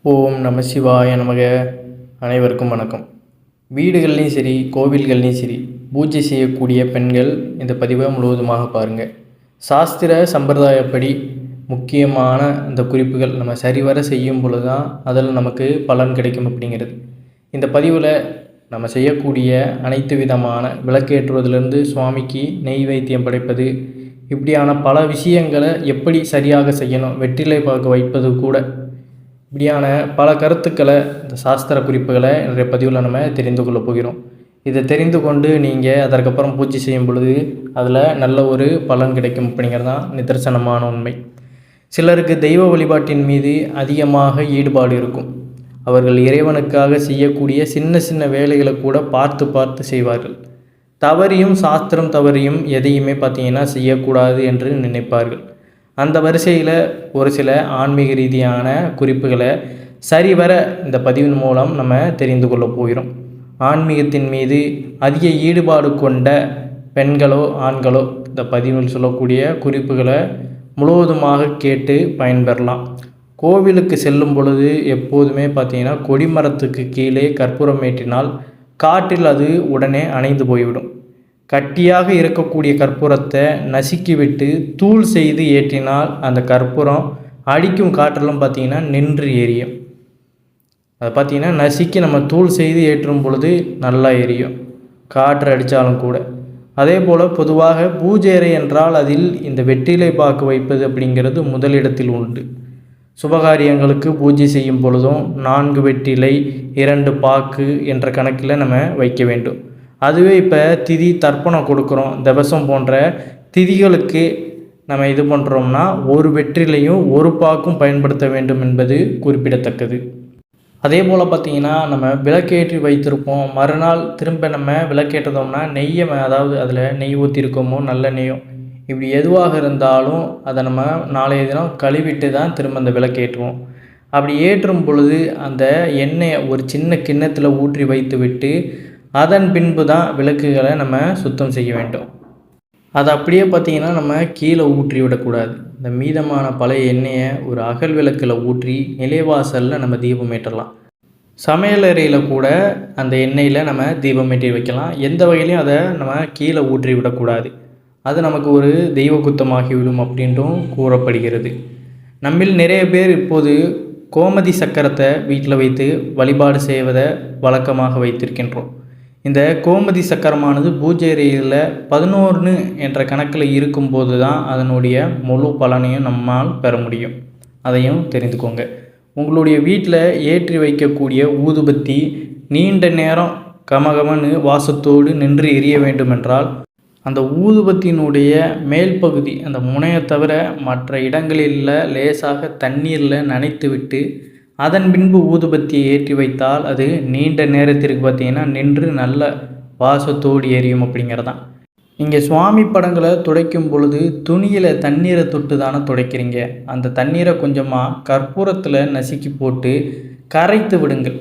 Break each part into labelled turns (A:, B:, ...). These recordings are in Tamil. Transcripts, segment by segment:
A: ஓம் நம சிவாய நமக. அனைவருக்கும் வணக்கம். வீடுகள்லையும் சரி, கோவில்கள்லையும் சரி, பூஜை செய்யக்கூடிய பெண்கள் இந்த பதிவை முழுவதுமாக பாருங்கள். சாஸ்திர சம்பிரதாயப்படி முக்கியமான இந்த குறிப்புகள் நம்ம சரிவர செய்யும் பொழுது தான் அதில் நமக்கு பலன் கிடைக்கும் அப்படிங்கிறது. இந்த பதிவில் நம்ம செய்யக்கூடிய அனைத்து விதமான விளக்கேற்றுவதிலிருந்து சுவாமிக்கு நெய்வேத்தியம் படைப்பது, இப்படியான பல விஷயங்களை எப்படி சரியாக செய்யணும், வெற்றிலை பார்க்க வைப்பது கூட, இப்படியான பல கருத்துக்களை, இந்த சாஸ்திர குறிப்புகளை இன்றைய பதிவில் நம்ம தெரிந்து கொள்ள போகிறோம். இதை தெரிந்து கொண்டு நீங்கள் அதற்கப்புறம் பூஜை செய்யும் பொழுது அதில் நல்ல ஒரு பலன் கிடைக்கும் அப்படிங்கிறது தான் நிதர்சனமான உண்மை. சிலருக்கு தெய்வ வழிபாட்டின் மீது அதிகமாக ஈடுபாடு இருக்கும். அவர்கள் இறைவனுக்காக செய்யக்கூடிய சின்ன சின்ன வேலைகளை கூட பார்த்து செய்வார்கள். தவறியும் சாஸ்திரம் தவறியும் எதையுமே பார்த்திங்கன்னா செய்யக்கூடாது என்று நினைப்பார்கள். அந்த வரிசையில் ஒரு சில ஆன்மீக ரீதியான குறிப்புகளை சரிவர இந்த பதிவின் மூலம் நம்ம தெரிந்து கொள்ள போகிறோம். ஆன்மீகத்தின் மீது அதிக ஈடுபாடு கொண்ட பெண்களோ ஆண்களோ இந்த பதிவில் சொல்லக்கூடிய குறிப்புகளை முழுவதுமாக கேட்டு பயன்பெறலாம். கோவிலுக்கு செல்லும் பொழுது எப்போதுமே பார்த்திங்கன்னா கொடிமரத்துக்கு கீழே கற்பூரம் ஏற்றினால் காற்றில் அது உடனே அணைந்து போய்விடும். கட்டியாக இருக்கக்கூடிய கற்பூரத்தை நசுக்கிவிட்டு தூள் செய்து ஏற்றினால் அந்த கற்பூரம் அடிக்கும் காற்றெல்லாம் பார்த்திங்கன்னா நின்று எரியும். அதை பார்த்திங்கன்னா நசுக்கி நம்ம தூள் செய்து ஏற்றும் பொழுது நல்லா எரியும், காற்று அடித்தாலும் கூட. அதே போல் பொதுவாக பூஜை அறை என்றால் அதில் இந்த வெற்றிலை பாக்கு வைப்பது அப்படிங்கிறது முதலிடத்தில் உண்டு. சுபகாரியங்களுக்கு பூஜை செய்யும் பொழுதும் 4 வெற்றிலை 2 பாக்கு என்ற கணக்கில் நம்ம வைக்க வேண்டும். அதுவே இப்போ திதி தர்ப்பணம் கொடுக்குறோம், தவசம் போன்ற திதிகளுக்கு நம்ம இது பண்ணுறோம்னா 1 வெற்றிலையும் 1 பாக்கும் பயன்படுத்த வேண்டும் என்பது குறிப்பிடத்தக்கது. அதே போல் பார்த்திங்கன்னா நம்ம விளக்கேற்றி வைத்திருப்போம், மறுநாள் திரும்ப நம்ம விளக்கேற்றதோம்னா நெய்யை, அதாவது அதில் நெய் ஊற்றிருக்கோமோ நல்ல நெய்யோ, இப்படி எதுவாக இருந்தாலும் அதை நம்ம நாளைய தினம் கழுவிட்டு தான் திரும்ப அந்த விளக்கேற்றுவோம். அப்படி ஏற்றும் பொழுது அந்த எண்ணெயை ஒரு சின்ன கிண்ணத்தில் ஊற்றி வைத்து விட்டு அதன் பின்பு தான் விளக்குகளை நம்ம சுத்தம் செய்ய வேண்டும். அதை அப்படியே பார்த்திங்கன்னா நம்ம கீழே ஊற்றி விடக்கூடாது. இந்த மீதமான பழைய எண்ணெயை ஒரு அகல் விளக்கில் ஊற்றி நிலைவாசலில் நம்ம தீபம் ஏற்றலாம். சமையலறையில் கூட அந்த எண்ணெயில் நம்ம தீபம் ஏற்றி வைக்கலாம். எந்த வகையிலையும் அதை நம்ம கீழே ஊற்றி விடக்கூடாது. அது நமக்கு ஒரு தெய்வ குத்தமாகிவிடும் அப்படின்ட்டும் கூறப்படுகிறது. நம்மில் நிறைய பேர் இப்போது கோமதி சக்கரத்தை வீட்டில் வைத்து வழிபாடு செய்வதை வழக்கமாக வைத்திருக்கின்றோம். இந்த கோமதி சக்கரமானது பூஜை அறையில் 11 என்ற கணக்கில் இருக்கும்போது தான் அதனுடைய முழு பலனையும் நம்மால் பெற முடியும். அதையும் தெரிந்துக்கோங்க. உங்களுடைய வீட்டில் ஏற்றி வைக்கக்கூடிய ஊதுபத்தி நீண்ட நேரம் கமகமன்னு வாசத்தோடு நின்று எரிய வேண்டுமென்றால் அந்த ஊதுபத்தியினுடைய மேல் பகுதி, அந்த முனையை தவிர மற்ற இடங்களில் லேசாக தண்ணீரில் நனைத்து விட்டு அதன் பின்பு ஊதுபத்தியை ஏற்றி வைத்தால் அது நீண்ட நேரத்திற்கு பார்த்திங்கன்னா நின்று நல்ல வாசத்தோடு எரியும் அப்படிங்கிறதான். நீங்கள் சுவாமி படங்களை துடைக்கும் பொழுது துணியில் தண்ணீரை தொட்டு தானே துடைக்கிறீங்க. அந்த தண்ணீரை கொஞ்சமாக கற்பூரத்தில் நசுக்கி போட்டு கரைத்து விடுங்கள்.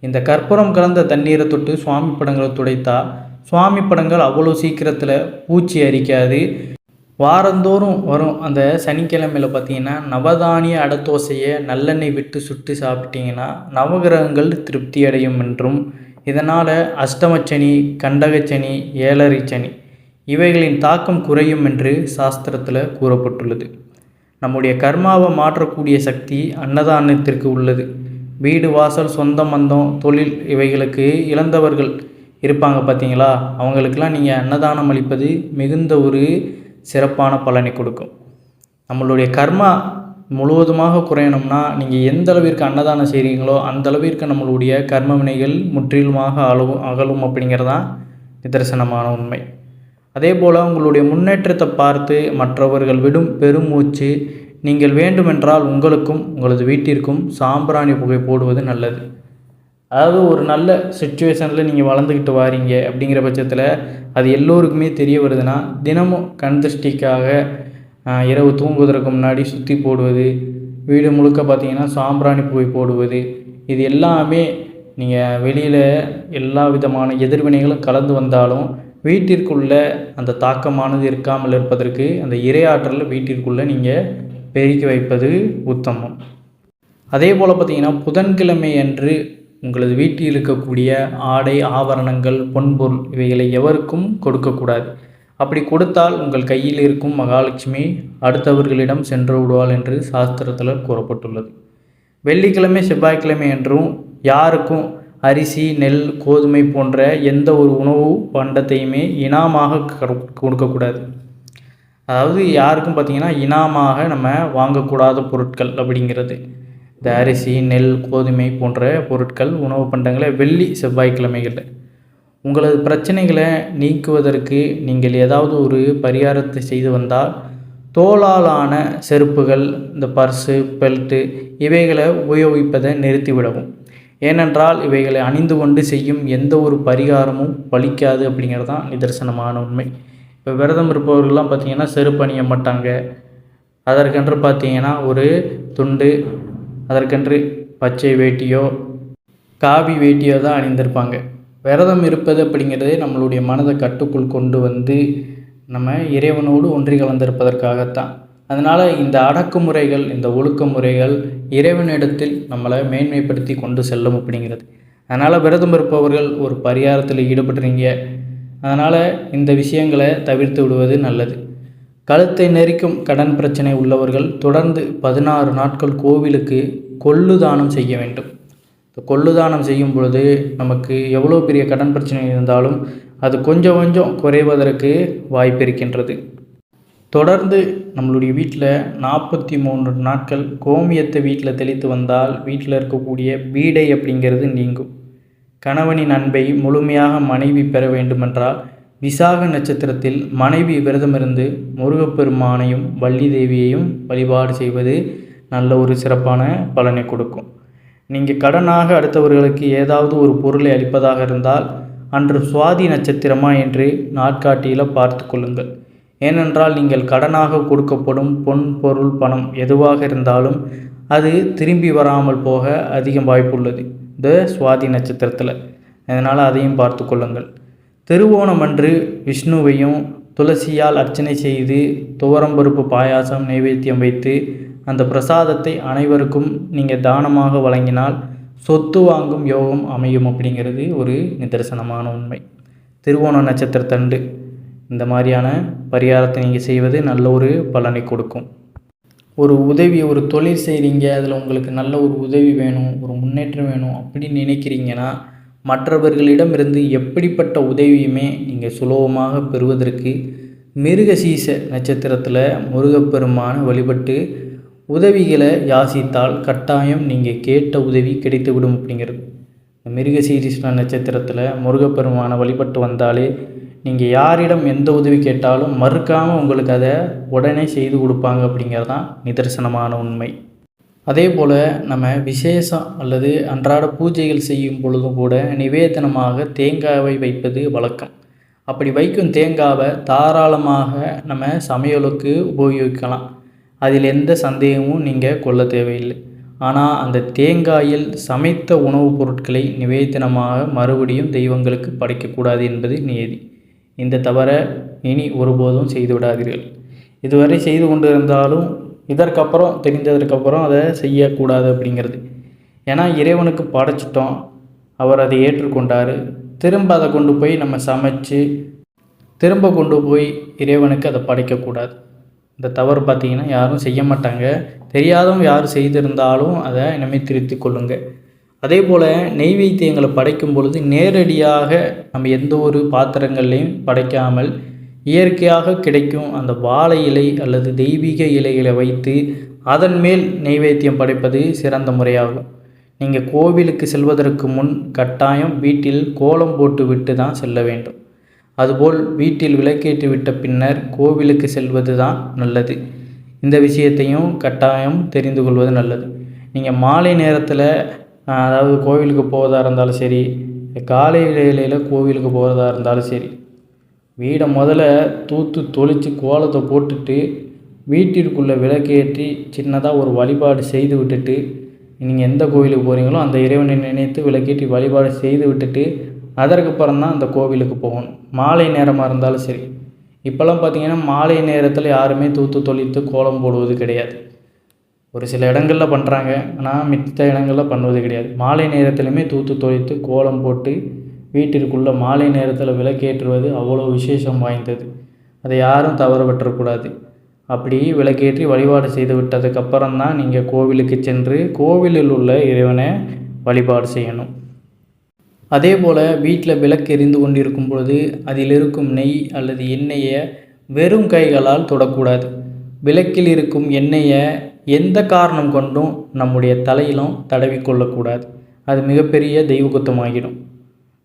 A: இந்த கற்பூரம் கலந்த தண்ணீரை தொட்டு சுவாமி படங்களை துடைத்தால் சுவாமி படங்கள் அவ்வளோ சீக்கிரத்தில் பூச்சி அரிக்காது. வாரந்தோறும் வரும் அந்த சனிக்கிழமையில் பார்த்திங்கன்னா நவதானிய அடத்தோசையை நல்லெண்ணெய் விட்டு சுட்டு சாப்பிட்டிங்கன்னா நவகிரகங்கள் திருப்தி அடையும் என்றும், இதனால் அஷ்டமச்சனி, கண்டகச்சனி, ஏழரை சனி இவைகளின் தாக்கம் குறையும் என்று சாஸ்திரத்தில் கூறப்பட்டுள்ளது. நம்முடைய கர்மாவை மாற்றக்கூடிய சக்தி அன்னதானத்திற்கு உள்ளது. வீடு வாசல் சொந்தம் பந்தம் தொழில் இவைகளுக்கு இழந்தவர்கள் இருப்பாங்க பார்த்தீங்களா, அவங்களுக்கெல்லாம் நீங்கள் அன்னதானம் அளிப்பது மிகுந்த ஒரு சிறப்பான பலனை கொடுக்கும். நம்மளுடைய கர்மா முழுவதுமாக குறையணும்னா நீங்கள் எந்த அளவிற்கு அன்னதானம் செய்கிறீங்களோ அந்த அளவிற்கு நம்மளுடைய கர்ம வினைகள் முற்றிலுமாக அகலும் அப்படிங்கிறதான் நிதர்சனமான உண்மை. அதே போல் உங்களுடைய முன்னேற்றத்தை பார்த்து மற்றவர்கள் விடும் பெருமூச்சு நீங்கள் வேண்டுமென்றால் உங்களுக்கும் உங்களது வீட்டிற்கும் சாம்பிராணி புகை போடுவது நல்லது. அதாவது ஒரு நல்ல சுச்சுவேஷனில் நீங்கள் வளர்ந்துக்கிட்டு வாரீங்க அப்படிங்கிற பட்சத்தில் அது எல்லோருக்குமே தெரிய வருதுன்னா தினமும் கண் திருஷ்டிக்காக இரவு தூங்குவதற்கு முன்னாடி சுற்றி போடுவது, வீடு முழுக்க பார்த்திங்கன்னா சாம்பிராணி புகை போடுவது, இது எல்லாமே நீங்கள் வெளியில் எல்லா விதமான எதிர்வினைகளும் கலந்து வந்தாலும் வீட்டிற்குள்ள அந்த தாக்கமானது இருக்காமல் இருப்பதற்கு அந்த இறையாற்றல் வீட்டிற்குள்ளே நீங்கள் பெருக்கி வைப்பது உத்தமம். அதே போல் பார்த்திங்கன்னா புதன்கிழமை அன்று உங்களது வீட்டில் இருக்கக்கூடிய ஆடை ஆபரணங்கள் பொன்பொருள் இவைகளை எவருக்கும் கொடுக்கக்கூடாது. அப்படி கொடுத்தால் உங்கள் கையில் இருக்கும் மகாலட்சுமி அடுத்தவர்களிடம் சென்று விடுவாள் என்று சாஸ்திரத்தில் கூறப்பட்டுள்ளது. வெள்ளிக்கிழமை செவ்வாய்க்கிழமை என்றும் யாருக்கும் அரிசி நெல் கோதுமை போன்ற எந்த ஒரு உணவு பண்டத்தையுமே இனாமாக கொடுக்கக்கூடாது. அதாவது யாருக்கும் பார்த்திங்கன்னா இனாமாக நம்ம வாங்கக்கூடாத பொருட்கள் அப்படிங்கிறது இந்த அரிசி நெல் கோதுமை போன்ற பொருட்கள் உணவு பண்டங்களை வெள்ளி செவ்வாய்க்கிழமைகளில். உங்களது பிரச்சனைகளை நீக்குவதற்கு நீங்கள் ஏதாவது ஒரு பரிகாரத்தை செய்து வந்தால் தோலாலான செருப்புகள் இந்த பர்ஸு பெல்ட்டு இவைகளை உபயோகிப்பதை நிறுத்திவிடவும். ஏனென்றால் இவைகளை அணிந்து கொண்டு செய்யும் எந்த ஒரு பரிகாரமும் பலிக்காது அப்படிங்கிறது தான் நிதர்சனமான உண்மை. இப்போ விரதம் இருப்பவர்கள்லாம் பார்த்திங்கன்னா செருப்பு அணிய மாட்டாங்க. அதற்கென்று பார்த்திங்கன்னா ஒரு துண்டு, அதற்கென்று பச்சை வேட்டியோ காவி வேட்டியோ தான் அணிந்திருப்பாங்க. விரதம் இருப்பது அப்படிங்கிறதே நம்மளுடைய மனதை கட்டுக்குள் கொண்டு வந்து நம்ம இறைவனோடு ஒன்றி கலந்திருப்பதற்காகத்தான். அதனால் இந்த அடக்குமுறைகள் இந்த ஒழுக்கமுறைகள் இறைவனிடத்தில் நம்மளை மேன்மைப்படுத்தி கொண்டு செல்லும் அப்படிங்கிறது. அதனால் விரதம் இருப்பவர்கள் ஒரு பரிகாரத்தில் ஈடுபடுறீங்க, அதனால் இந்த விஷயங்களை தவிர்த்து விடுவது நல்லது. கழுத்தை நெரிக்கும் கடன் பிரச்சனை உள்ளவர்கள் தொடர்ந்து 16 நாட்கள் கோவிலுக்கு கொள்ளு தானம் செய்ய வேண்டும். இந்த கொள்ளு தானம் செய்யும் பொழுது நமக்கு எவ்வளோ பெரிய கடன் பிரச்சனை இருந்தாலும் அது கொஞ்சம் கொஞ்சம் குறைவதற்கு வாய்ப்பு இருக்கின்றது. தொடர்ந்து நம்மளுடைய வீட்டில் 43 நாட்கள் கோமியத்தை வீட்டில் தெளித்து வந்தால் வீட்டில் இருக்கக்கூடிய பீடை அப்படிங்கிறது நீங்கும். கணவனின் அன்பை முழுமையாக மனைவி பெற வேண்டுமென்றால் விசாக நட்சத்திரத்தில் மனைவி விரதமிருந்து முருகப்பெருமானையும் வள்ளி தேவியையும் வழிபாடு செய்வது நல்ல ஒரு சிறப்பான பலனை கொடுக்கும். நீங்கள் கடனாக அடுத்தவர்களுக்கு ஏதாவது ஒரு பொருளை அளிப்பதாக இருந்தால் அன்று சுவாதி நட்சத்திரமா என்று நாட்காட்டியில் பார்த்து கொள்ளுங்கள். ஏனென்றால் நீங்கள் கடனாக கொடுக்கப்படும் பொன் பொருள் பணம் எதுவாக இருந்தாலும் அது திரும்பி வராமல் போக அதிகம் வாய்ப்புள்ளது இந்த சுவாதி நட்சத்திரத்தில். அதனால் அதையும் பார்த்து கொள்ளுங்கள். திருவோணம் அன்று விஷ்ணுவையும் துளசியால் அர்ச்சனை செய்து துவரம்பருப்பு பாயாசம் நைவேத்தியம் வைத்து அந்த பிரசாதத்தை அனைவருக்கும் நீங்கள் தானமாக வழங்கினால் சொத்து வாங்கும் யோகம் அமையும் அப்படிங்கிறது ஒரு நிதர்சனமான உண்மை. திருவோண நட்சத்திரத்தன்று இந்த மாதிரியான பரிகாரத்தை நீங்கள் செய்வது நல்ல ஒரு பலனை கொடுக்கும். ஒரு உதவி, ஒரு தொழில் செய்கிறீங்க, அதில் உங்களுக்கு நல்ல ஒரு உதவி வேணும், ஒரு முன்னேற்றம் வேணும் அப்படின்னு நினைக்கிறீங்கன்னா மற்றவர்களிடமிருந்து எப்படிப்பட்ட உதவியுமே நீங்கள் சுலபமாக பெறுவதற்கு மிருகசீச நட்சத்திரத்தில் முருகப்பெருமான வழிபட்டு உதவிகளை யாசித்தால் கட்டாயம் நீங்கள் கேட்ட உதவி கிடைத்துவிடும் அப்படிங்கிறது. மிருகசீரிஷ்ண நட்சத்திரத்தில் முருகப்பெருமான வழிபட்டு வந்தாலே நீங்கள் யாரிடம் எந்த உதவி கேட்டாலும் மறுக்காமல் உங்களுக்கு அதை உடனே செய்து கொடுப்பாங்க அப்படிங்கிறது தான் நிதர்சனமான உண்மை. அதே போல் நம்ம விசேஷம் அல்லது அன்றாட பூஜைகள் செய்யும் பொழுதும் கூட நிவேதனமாக தேங்காவை வைப்பது வழக்கம். அப்படி வைக்கும் தேங்காவை தாராளமாக நம்ம சமையலுக்கு உபயோகிக்கலாம். அதில் எந்த சந்தேகமும் நீங்கள் கொள்ள தேவையில்லை. ஆனால் அந்த தேங்காயில் சமைத்த உணவுப் பொருட்களை நிவேதனமாக மறுபடியும் தெய்வங்களுக்கு படைக்கக்கூடாது என்பது நியதி. இந்த தவறை இனி ஒருபோதும் செய்து விடாதீர்கள். இதுவரை செய்து கொண்டு இருந்தாலும் இதற்கப்புறம் தெரிஞ்சதுக்கப்புறம் அதை செய்யக்கூடாது அப்படிங்கிறது. ஏன்னா இறைவனுக்கு படைச்சிட்டோம், அவர் அதை ஏற்றுக்கொண்டார். திரும்ப அதை கொண்டு போய் நம்ம சமைச்சு திரும்ப கொண்டு போய் இறைவனுக்கு அதை படைக்கக்கூடாது. இந்த தவறு பார்த்திங்கன்னா யாரும் செய்ய மாட்டாங்க. தெரியாதவங்க யாரும் செய்திருந்தாலும் அதை இனிமேல் திருத்தி கொள்ளுங்கள். அதே போல் நெய்வேத்தியங்களை படைக்கும் பொழுது நேரடியாக நம்ம எந்த ஒரு பாத்திரங்கள்லையும் படைக்காமல் இயற்கையாக கிடைக்கும் அந்த வாழை இலை அல்லது தெய்வீக இலைகளை வைத்து அதன் மேல் நெய்வேத்தியம் படைப்பது சிறந்த முறையாகும். நீங்கள் கோவிலுக்கு செல்வதற்கு முன் கட்டாயம் வீட்டில் கோலம் போட்டு விட்டு தான் செல்ல வேண்டும். அதுபோல் வீட்டில் விளக்கேற்றி விட்ட பின்னர் கோவிலுக்கு செல்வது தான் நல்லது. இந்த விஷயத்தையும் கட்டாயம் தெரிந்து கொள்வது நல்லது. நீங்கள் மாலை நேரத்தில் அதாவது கோவிலுக்கு போவதாக இருந்தாலும் சரி, காலை வேளையில் கோவிலுக்கு போகிறதா இருந்தாலும் சரி, வீடை முதல்ல தூத்து தொளித்து கோலத்தை போட்டுட்டு வீட்டிற்குள்ளே விளக்கேற்றி சின்னதாக ஒரு வழிபாடு செய்து விட்டுட்டு நீங்கள் எந்த கோவிலுக்கு போகிறீங்களோ அந்த இறைவனை நினைத்து விளக்கேற்றி வழிபாடு செய்து விட்டுட்டு அதற்கப்புறம் தான் அந்த கோவிலுக்கு போகணும். மாலை நேரமாக இருந்தாலும் சரி. இப்போல்லாம் பார்த்திங்கன்னா மாலை நேரத்தில் யாருமே தூத்து தொளித்து கோலம் போடுவது கிடையாது. ஒரு சில இடங்களில் பண்ணுறாங்க, ஆனால் மித்த இடங்களில் பண்ணுவது கிடையாது. மாலை நேரத்துலையுமே தூத்து தொளித்து கோலம் போட்டு வீட்டிற்குள்ளே மாலை நேரத்தில் விளக்கேற்றுவது அவ்வளோ விசேஷம் வாய்ந்தது. அதை யாரும் தவற விட்டுறக்கூடாது. அப்படி விளக்கேற்றி வழிபாடு செய்து விட்டதுக்கப்புறம் தான் நீங்கள் கோவிலுக்கு சென்று கோவிலில் உள்ள இறைவனை வழிபாடு செய்யணும். அதே போல் வீட்டில் விளக்கு எரிந்து கொண்டிருக்கும் பொழுது அதில் இருக்கும் நெய் அல்லது எண்ணெயை வெறும் கைகளால் தொடக்கூடாது. விளக்கில் இருக்கும் எண்ணெயை எந்த காரணம் கொண்டும் நம்முடைய தலையிலும் தடவிக்கொள்ளக்கூடாது. அது மிகப்பெரிய தெய்வ குத்தமாகிடும்.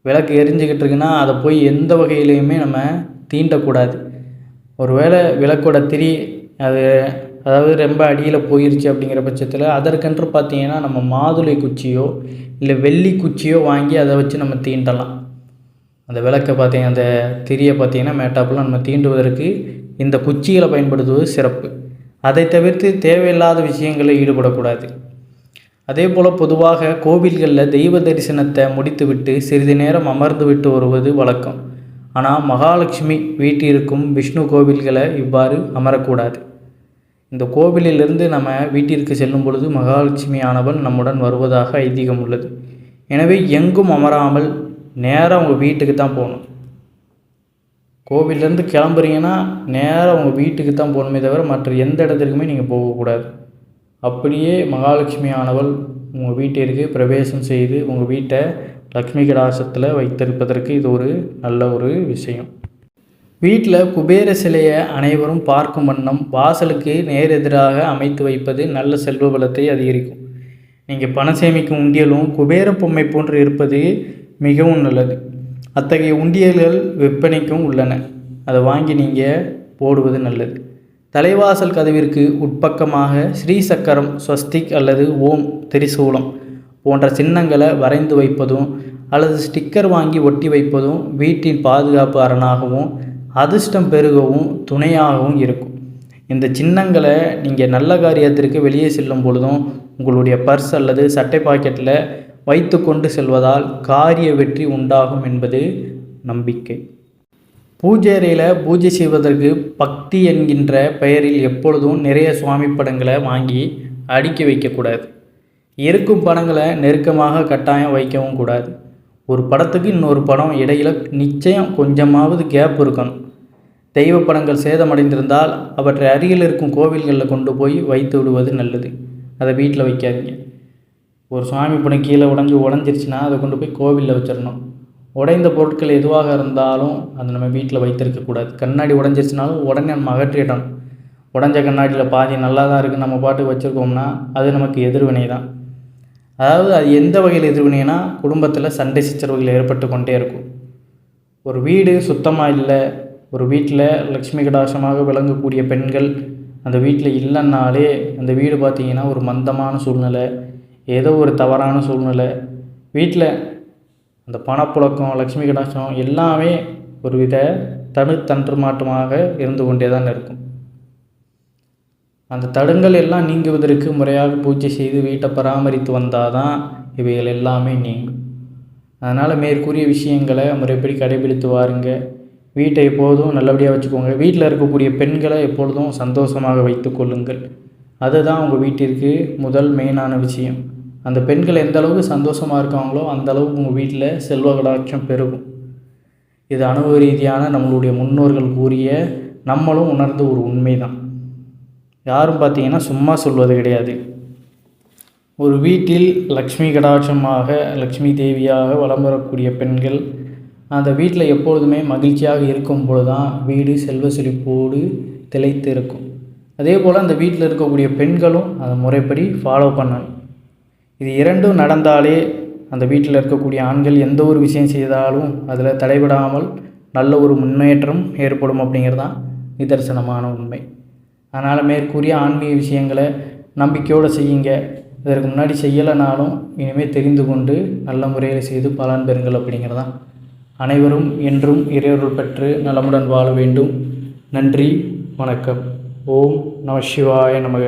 A: விளக்கு எரிஞ்சிக்கிட்டு இருக்குன்னா அதை போய் எந்த வகையிலையுமே நம்ம தீண்டக்கூடாது. ஒருவேளை விளக்கோட திரி அதாவது ரொம்ப அடியில் போயிருச்சு அப்படிங்கிற பட்சத்தில் அதற்கென்று பார்த்திங்கன்னா நம்ம மாதுளை குச்சியோ இல்லை வெள்ளி குச்சியோ வாங்கி அதை வச்சு நம்ம தீண்டலாம். அந்த விளக்கை பார்த்திங்க, அந்த திரியை பார்த்திங்கன்னா மேட்டாப்பில் நம்ம தீண்டுவதற்கு இந்த குச்சிகளை பயன்படுத்துவது சிறப்பு. அதை தவிர்த்து தேவையில்லாத விஷயங்களில் ஈடுபடக்கூடாது. அதே போல் பொதுவாக கோவில்களில் தெய்வ தரிசனத்தை முடித்துவிட்டு சிறிது நேரம் அமர்ந்து விட்டு வருவது வழக்கம். ஆனால் மகாலட்சுமி வீட்டிற்கும் விஷ்ணு கோவில்களை இவ்வாறு அமரக்கூடாது. இந்த கோவிலிலிருந்து நம்ம வீட்டிற்கு செல்லும் பொழுது மகாலட்சுமி ஆனவள் நம்முடன் வருவதாக ஐதீகம் உள்ளது. எனவே எங்கும் அமராமல் நேராக உங்கள் வீட்டுக்கு தான் போகணும். கோவிலேருந்து கிளம்புறீங்கன்னா நேராக உங்கள் வீட்டுக்கு தான் போகணுமே தவிர மற்ற எந்த இடத்துக்குமே நீங்கள் போகக்கூடாது. அப்படியே மகாலட்சுமி ஆனவள் உங்கள் வீட்டிற்கு பிரவேசம் செய்து உங்கள் வீட்டை லக்ஷ்மி கடாட்சத்தில் வைத்திருப்பதற்கு இது ஒரு நல்ல ஒரு விஷயம். வீட்டில் குபேர சிலையை அனைவரும் பார்க்கும் வண்ணம் வாசலுக்கு நேர் எதிராக அமைத்து வைப்பது நல்ல செல்வ வளத்தை அதிகரிக்கும். நீங்கள் பணம் சேமிக்கும் உண்டியலும் குபேர பொம்மை போன்று இருப்பது மிகவும் நல்லது. அத்தகைய உண்டியல்கள் விற்பனைக்கும் உள்ளன. அதை வாங்கி நீங்கள் போடுவது நல்லது. தலைவாசல் கதவிற்கு உட்பக்கமாக ஸ்ரீசக்கரம், ஸ்வஸ்திக் அல்லது ஓம், திரிசூலம் போன்ற சின்னங்களை வரைந்து வைப்பதும் அல்லது ஸ்டிக்கர் வாங்கி ஒட்டி வைப்பதும் வீட்டின் பாதுகாப்பு அரணாகவும் அதிர்ஷ்டம் பெருகவும் துணையாகவும் இருக்கும். இந்த சின்னங்களை நீங்கள் நல்ல காரியத்திற்கு வெளியே செல்லும் பொழுதும் உங்களுடைய பர்ஸ் அல்லது சட்டை பாக்கெட்டில் வைத்து கொண்டு செல்வதால் காரிய வெற்றி உண்டாகும் என்பது நம்பிக்கை. பூஜை அறையில் பூஜை செய்வதற்கு பக்தி என்கின்ற பெயரில் எப்பொழுதும் நிறைய சுவாமி படங்களை வாங்கி அடுக்கி வைக்கக்கூடாது. இருக்கும் படங்களை நெருக்கமாக கட்டாயம் வைக்கவும் கூடாது. ஒரு படத்துக்கு இன்னொரு படம் இடையில் நிச்சயம் கொஞ்சமாவது கேப் இருக்கணும். தெய்வ படங்கள் சேதமடைந்திருந்தால் அவற்றை அருகில் இருக்கும் கோவில்களில் கொண்டு போய் வைத்து விடுவது நல்லது. அதை வீட்டில் வைக்காதீங்க. ஒரு சுவாமி படம் கீழே உடஞ்சிருச்சுன்னா அதை கொண்டு போய் கோவிலில் வச்சிடணும். உடைந்த பொருட்கள் எதுவாக இருந்தாலும் அதை நம்ம வீட்டில் வைத்திருக்கக்கூடாது. கண்ணாடி உடஞ்சிருச்சுனாலும் உடனே நம்ம அகற்றிடணும். உடஞ்ச கண்ணாடியில் பாதி நல்லா தான் இருக்குது நம்ம பாட்டுக்கு வச்சுருக்கோம்னா அது நமக்கு எதிர்வினை தான். அதாவது அது எந்த வகையில் எதிர்வினைனா குடும்பத்தில் சண்டை சச்சரவுகள் ஏற்பட்டு கொண்டே இருக்கும். ஒரு வீடு சுத்தமாக இல்லை, ஒரு வீட்டில் லக்ஷ்மி கடாட்சமாக விளங்கக்கூடிய பெண்கள் அந்த வீட்டில் இல்லைன்னாலே அந்த வீடு பார்த்திங்கன்னா ஒரு மந்தமான சூழ்நிலை, ஏதோ ஒரு தவறான சூழ்நிலை, வீட்டில் அந்த பணப்புழக்கம், லக்ஷ்மி கடாட்சம் எல்லாமே ஒரு வித தன்று மாற்றமாக இருந்து கொண்டே தான் இருக்கும். அந்த தடங்கள் எல்லாம் நீங்குவதற்கு முறையாக பூஜை செய்து வீட்டை பராமரித்து வந்தால் தான் இவைகள் எல்லாமே நீங்கும். அதனால் மேற்கூறிய விஷயங்களை முறைப்படி கடைபிடித்து வாருங்க. வீட்டை எப்போதும் நல்லபடியாக வச்சுக்கோங்க. வீட்டில் இருக்கக்கூடிய பெண்களை எப்பொழுதும் சந்தோஷமாக வைத்து கொள்ளுங்கள். அதுதான் உங்கள் வீட்டிற்கு முதல் மெயினான விஷயம். அந்த பெண்கள் எந்த அளவுக்கு சந்தோஷமாக இருக்காங்களோ அந்த அளவுக்கு உங்கள் வீட்டில் செல்வ கடாட்சம் பெருகும். இது அனுபவ ரீதியான நம்மளுடைய முன்னோர்கள் கூறிய நம்மளும் உணர்ந்த ஒரு உண்மை தான். யாரும் பார்த்திங்கன்னா சும்மா சொல்வது கிடையாது. ஒரு வீட்டில் லக்ஷ்மி கடாட்சமாக லக்ஷ்மி தேவியாக வலம் வரக்கூடிய பெண்கள் அந்த வீட்டில் எப்பொழுதுமே மகிழ்ச்சியாக இருக்கும் பொழுது தான் வீடு செல்வ செழிப்போடு திளைத்து இருக்கும். அதே போல் அந்த வீட்டில் இருக்கக்கூடிய பெண்களும் அதை முறைப்படி ஃபாலோ பண்ணணும். இது இரண்டும் நடந்தாலே அந்த வீட்டில் இருக்கக்கூடிய ஆண்கள் எந்த ஒரு விஷயம் செய்தாலும் அதில் தடைபடாமல் நல்ல ஒரு முன்னேற்றம் ஏற்படும் அப்படிங்கிறது தான் நிதர்சனமான உண்மை. அதனால் மேற்கூறிய ஆன்மீக விஷயங்களை நம்பிக்கையோடு செய்யுங்க. இதற்கு முன்னாடி செய்யலைனாலும் இனிமேல் தெரிந்து கொண்டு நல்ல முறையில் செய்து பலன் பெறுங்கள் அப்படிங்கிறதான். அனைவரும் என்றும் இறையருள் பெற்று நலமுடன் வாழ வேண்டும். நன்றி, வணக்கம். ஓம் நம சிவாய நமக.